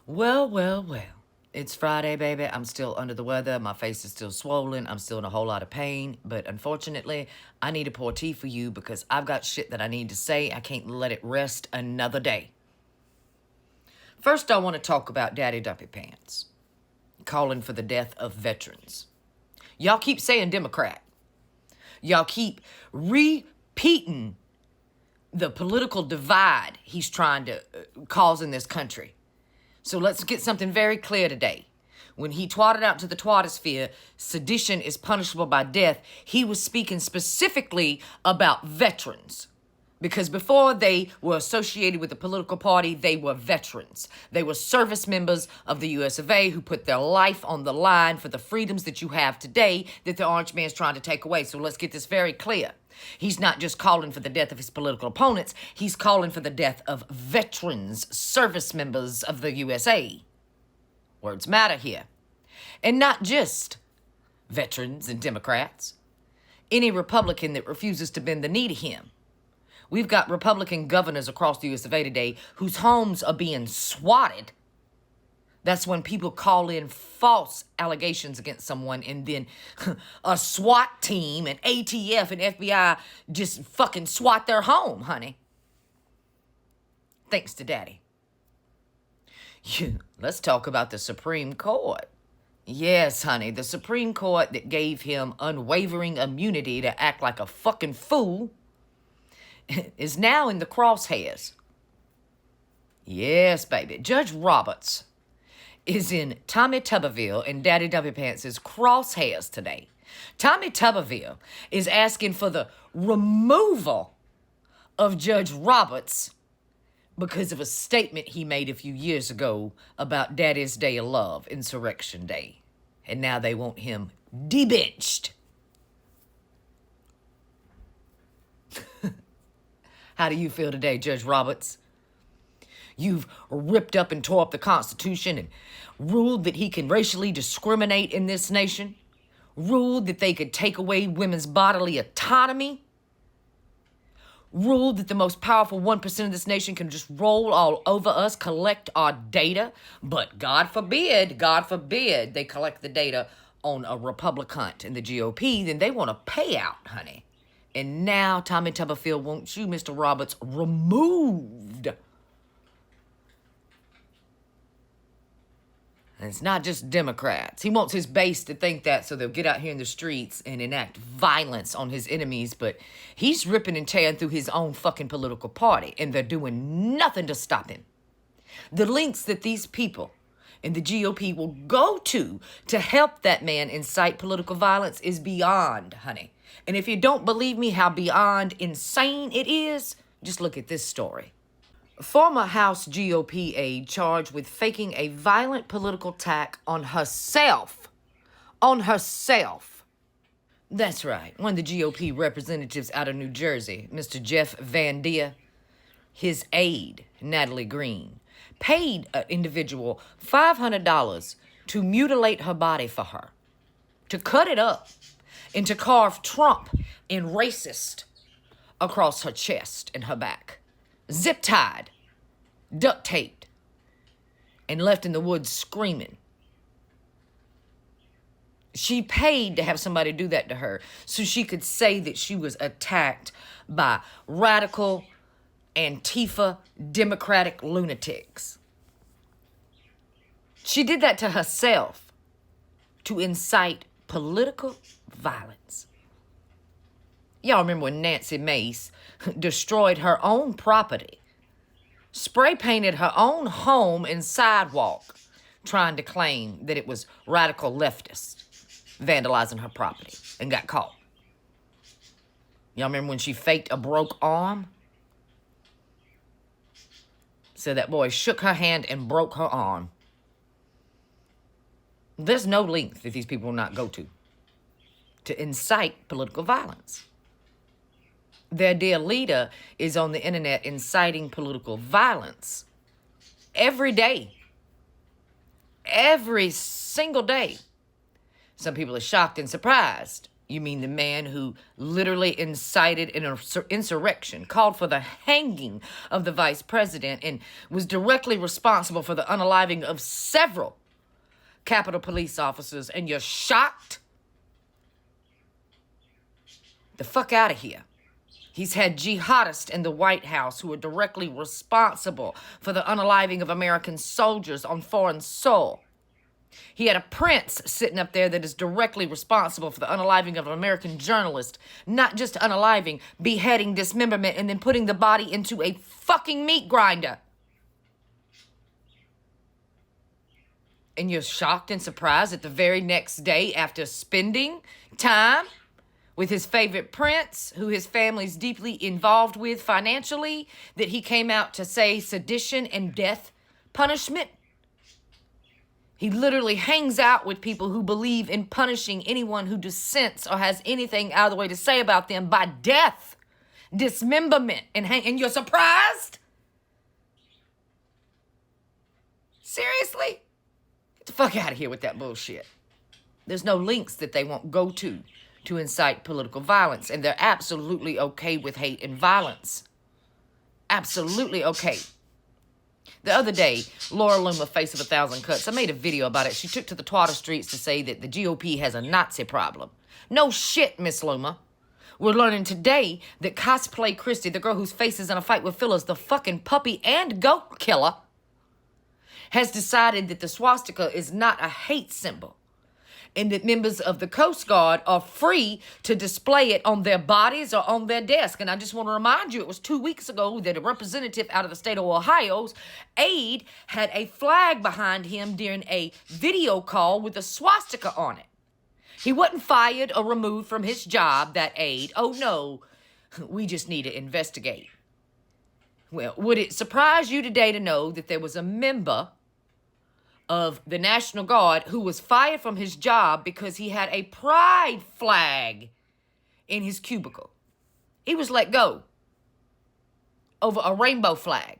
Well, well, well. It's Friday, baby. I'm still under the weather. My face is still swollen. I'm still in a whole lot of pain. But unfortunately, I need to pour tea for you because I've got shit that I need to say. I can't let it rest another day. First, I want to talk about Daddy Dumpy Pants calling for the death of veterans. Y'all keep saying Democrat. Y'all keep repeating the political divide he's trying to cause in this country. So let's get something very clear today. When he twatted out to the twatosphere, sedition is punishable by death, he was speaking specifically about veterans. Because before they were associated with the political party, they were veterans. They were service members of the US of A who put their life on the line for the freedoms that you have today that the Orange Man's trying to take away. So let's get this very clear. He's not just calling for the death of his political opponents, he's calling for the death of veterans, service members of the USA. Words matter here. And not just veterans and Democrats. Any Republican that refuses to bend the knee to him. We've got Republican governors across the US of A today whose homes are being swatted. That's when people call in false allegations against someone and then a SWAT team and ATF and FBI just fucking SWAT their home, honey. Thanks to Daddy. Let's talk about the Supreme Court. Yes, honey, the Supreme Court that gave him unwavering immunity to act like a fucking fool is now in the crosshairs. Yes, baby. Judge Roberts is in Tommy Tuberville and Daddy Dumpy Pants' crosshairs today. Tommy Tuberville is asking for the removal of Judge Roberts because of a statement he made a few years ago about Daddy's Day of Love, Insurrection Day. And now they want him debenched. How do you feel today, Judge Roberts? You've ripped up and tore up the Constitution and ruled that he can racially discriminate in this nation. Ruled that they could take away women's bodily autonomy. Ruled that the most powerful 1% of this nation can just roll all over us, collect our data. But God forbid, they collect the data on a Republican in the GOP, then they want a payout, honey. And now Tommy Tuberville wants you, Mr. Roberts, removed. And it's not just Democrats. He wants his base to think that so they'll get out here in the streets and enact violence on his enemies. But he's ripping and tearing through his own fucking political party, and they're doing nothing to stop him. The links that these people in the GOP will go to help that man incite political violence is beyond, honey. And if you don't believe me how beyond insane it is, just look at this story. Former House GOP aide charged with faking a violent political attack on herself. On herself. That's right. One of the GOP representatives out of New Jersey, Mr. Jeff Van Dia, his aide, Natalie Green, paid an individual $500 to mutilate her body for her, to cut it up, and to carve Trump in racist across her chest and her back. Zip-tied, duct-taped, and left in the woods screaming. She paid to have somebody do that to her so she could say that she was attacked by radical Antifa Democratic lunatics. She did that to herself to incite political violence. Y'all remember when Nancy Mace destroyed her own property, spray painted her own home and sidewalk, trying to claim that it was radical leftists vandalizing her property and got caught. Y'all remember when she faked a broke arm? So that boy shook her hand and broke her arm. There's no length that these people will not go to incite political violence. Their dear leader is on the internet inciting political violence every day. Every single day. Some people are shocked and surprised You mean the man who literally incited an insurrection, called for the hanging of the vice president, and was directly responsible for the unaliving of several Capitol Police officers, and you're shocked? The fuck out of here. He's had jihadists in the White House who are directly responsible for the unaliving of American soldiers on foreign soil. He had a prince sitting up there that is directly responsible for the unaliving of an American journalist. Not just unaliving, beheading, dismemberment, and then putting the body into a fucking meat grinder. And you're shocked and surprised that the very next day, after spending time with his favorite prince, who his family's deeply involved with financially, that he came out to say sedition and death punishment. He literally hangs out with people who believe in punishing anyone who dissents or has anything out of the way to say about them by death, dismemberment, and you're surprised? Seriously? Get the fuck out of here with that bullshit. There's no links that they won't go to incite political violence, and they're absolutely okay with hate and violence. Absolutely okay. The other day, Laura Loomer, face of 1,000 cuts, I made a video about it. She took to the Twitter streets to say that the GOP has a Nazi problem. No shit, Miss Loomer. We're learning today that Cosplay Christie, the girl whose face is in a fight with Phyllis, the fucking puppy and goat killer, has decided that the swastika is not a hate symbol, and that members of the Coast Guard are free to display it on their bodies or on their desk. And I just want to remind you, it was 2 weeks ago that a representative out of the state of Ohio's aide had a flag behind him during a video call with a swastika on it. He wasn't fired or removed from his job, that aide. Oh no, we just need to investigate. Well, would it surprise you today to know that there was a member of the National Guard who was fired from his job because he had a pride flag in his cubicle? He was let go over a rainbow flag.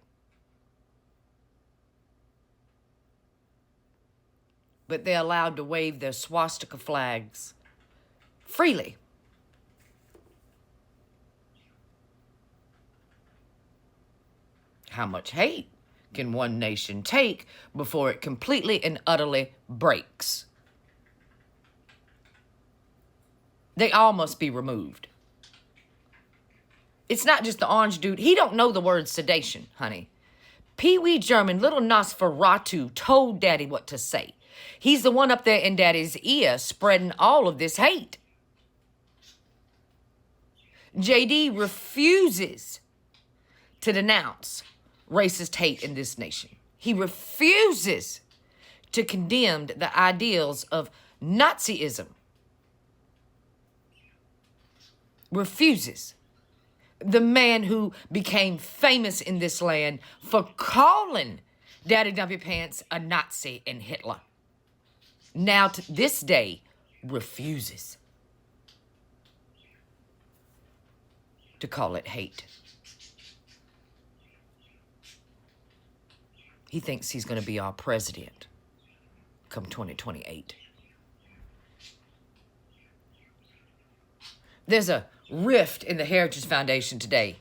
But they're allowed to wave their swastika flags freely. How much hate can one nation take before it completely and utterly breaks? They all must be removed. It's not just the orange dude. He don't know the word sedation, honey. Pee Wee German, little Nosferatu, told Daddy what to say. He's the one up there in Daddy's ear spreading all of this hate. JD refuses to denounce racist hate in this nation. He refuses to condemn the ideals of Nazism. Refuses. The man who became famous in this land for calling Daddy Dumpy Pants a Nazi and Hitler, now to this day refuses to call it hate. He thinks he's going to be our president come 2028. There's a rift in the Heritage Foundation today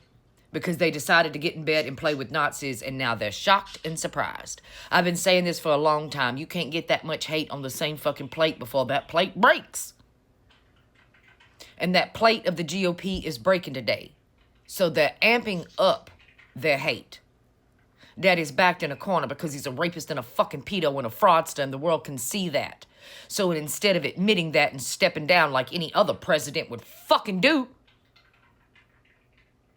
because they decided to get in bed and play with Nazis, and now they're shocked and surprised. I've been saying this for a long time. You can't get that much hate on the same fucking plate before that plate breaks. And that plate of the GOP is breaking today. So they're amping up their hate. Daddy's backed in a corner because he's a rapist and a fucking pedo and a fraudster, and the world can see that. So instead of admitting that and stepping down like any other president would fucking do,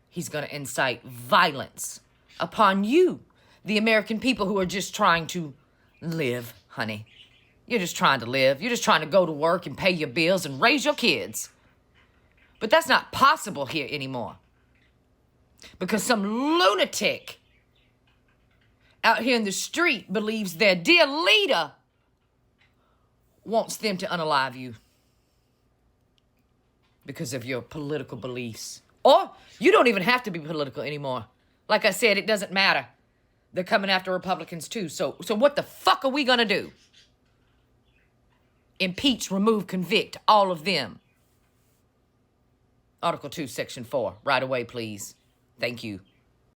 he's going to incite violence upon you, the American people who are just trying to live, honey. You're just trying to live. You're just trying to go to work and pay your bills and raise your kids. But that's not possible here anymore. Because some lunatic out here in the street believes their dear leader wants them to unalive you because of your political beliefs. Or you don't even have to be political anymore. Like I said, it doesn't matter. They're coming after Republicans too. So what the fuck are we gonna do? Impeach, remove, convict, all of them. Article 2, Section 4, right away, please. Thank you.